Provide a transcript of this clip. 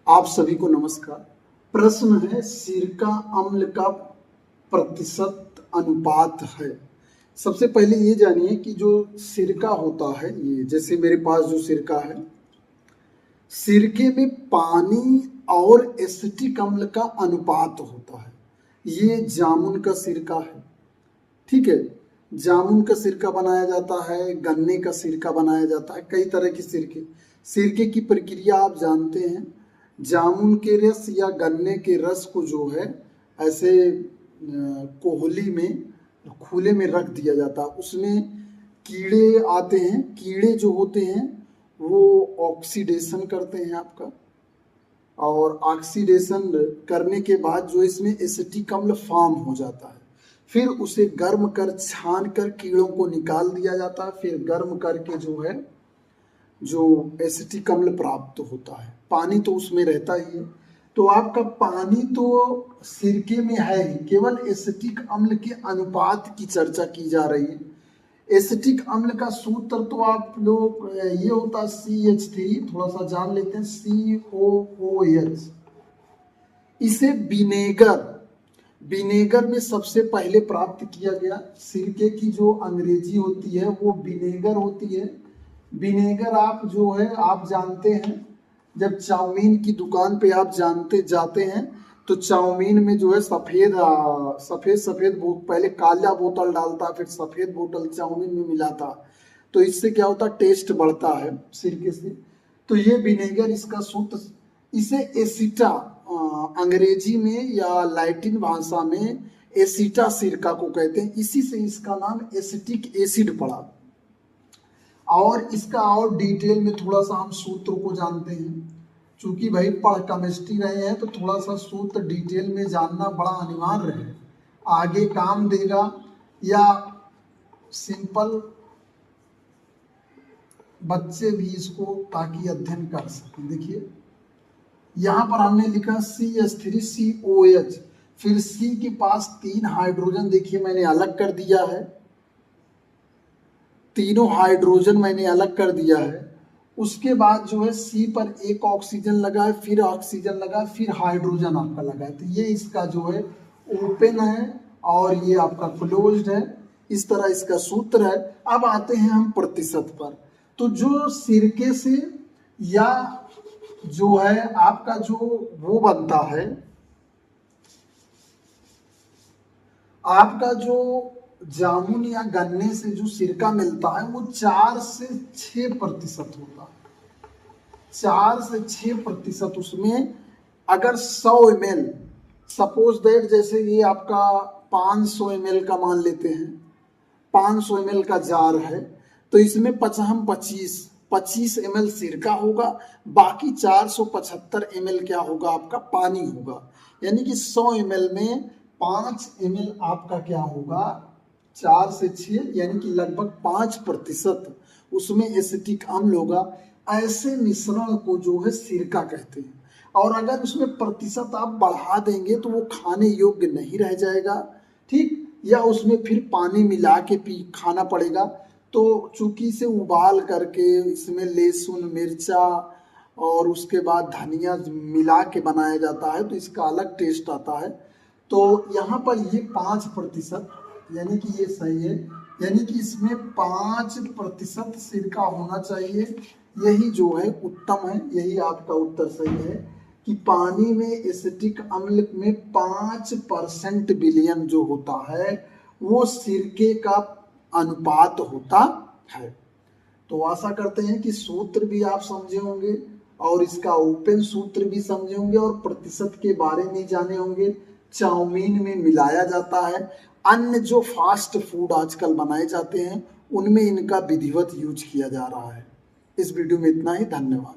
आप सभी को नमस्कार। प्रश्न है सिरका अम्ल का प्रतिशत अनुपात है। सबसे पहले ये जानिए कि जो सिरका होता है, ये जैसे मेरे पास जो सिरका है, सिरके में पानी और एसिटिक अम्ल का अनुपात होता है। ये जामुन का सिरका है, ठीक है। जामुन का सिरका बनाया जाता है, गन्ने का सिरका बनाया जाता है, कई तरह के सिरके की प्रक्रिया आप जानते हैं। जामुन के रस या गन्ने के रस को जो है ऐसे कोहली में खुले में रख दिया जाता है। उसमें कीड़े आते हैं, कीड़े जो होते हैं वो ऑक्सीडेशन करते हैं आपका, और ऑक्सीडेशन करने के बाद जो इसमें एसिटिक अम्ल फॉर्म हो जाता है। फिर उसे गर्म कर छान कर कीड़ों को निकाल दिया जाता है। फिर गर्म करके जो है जो एसिटिक अम्ल प्राप्त होता है। पानी तो उसमें रहता ही है, तो आपका पानी तो सिरके में है ही, केवल एसिटिक अम्ल के अनुपात की चर्चा की जा रही है। एसिटिक अम्ल का सूत्र तो आप लोग ये होता है CH3, थोड़ा सा जान लेते हैं, COOH। इसे विनेगर में सबसे पहले प्राप्त किया गया। सिरके की जो अंग्रेजी होती है वो विनेगर होती है। विनेगर आप जो है आप जानते हैं, जब चाउमीन की दुकान पे आप जाते हैं तो चाउमीन में जो है सफेद पहले काला बोतल डालता, फिर सफेद बोतल चाउमीन में मिलाता, तो इससे क्या होता, टेस्ट बढ़ता है सिरके से। तो ये विनेगर इसका सूत्र। इसे एसिटा अंग्रेजी में या लैटिन भाषा में एसिटा सिरका को कहते हैं। इसी से इसका नाम एसिटिक एसिड पड़ा। और इसका और डिटेल में थोड़ा सा हम सूत्र को जानते हैं, चूंकि भाई पढ़ केमिस्ट्री रहे हैं तो थोड़ा सा सूत्र डिटेल में जानना बड़ा अनिवार्य है, आगे काम देगा। या सिंपल बच्चे भी इसको ताकि अध्ययन कर सकें। देखिए यहाँ पर हमने लिखा CH3COH, फिर C के पास 3 हाइड्रोजन, देखिए मैंने अलग कर दिया है, तीनों हाइड्रोजन मैंने अलग कर दिया है। उसके बाद जो है C पर एक ऑक्सीजन लगा है, फिर ऑक्सीजन लगा, फिर हाइड्रोजन आपका लगा है। तो ये इसका जो है ओपन है और ये आपका क्लोज्ड है। इस तरह इसका सूत्र है। अब आते हैं हम प्रतिशत पर। तो जो सिरके से या जो है आपका जो वो बनता है, आपका जो जामुन या गन्ने से जो सिरका मिलता है वो 4 से 6% होता है। 4 से 6% उसमें अगर 100 ml, सपोज दैट जैसे ये आपका 500 ml का मान लेते हैं, 500 ml का जार है, तो इसमें 25 ml सिरका होगा, बाकी 475 ml क्या होगा, आपका पानी होगा। यानी कि 100 ml में 5 ml आपका क्या होगा, 4 से 6, यानी कि लगभग 5% उसमें एसिटिक अम्ल होगा। ऐसे मिश्रण को जो है सिरका कहते हैं। और अगर उसमें प्रतिशत आप बढ़ा देंगे तो वो खाने योग्य नहीं रह जाएगा, ठीक, या उसमें फिर पानी मिला के खाना पड़ेगा। तो चूंकि इसे उबाल करके इसमें लहसुन मिर्चा और उसके बाद धनिया मिला के बनाया जाता है तो इसका अलग टेस्ट आता है। तो यहाँ पर ये 5%, यानी कि ये सही है, यानी कि इसमें 5% सिरका होना चाहिए। यही जो है उत्तम है, यही आपका उत्तर सही है कि पानी में एसिटिक अम्ल में 5% विलयन जो होता है वो सिरके का अनुपात होता है। तो आशा करते हैं कि सूत्र भी आप समझे होंगे और इसका ओपन सूत्र भी समझे होंगे और प्रतिशत के बारे में जाने होंगे। चाउमीन में मिलाया जाता है, अन्य जो फास्ट फूड आजकल बनाए जाते हैं उनमें इनका विधिवत यूज किया जा रहा है। इस वीडियो में इतना ही, धन्यवाद।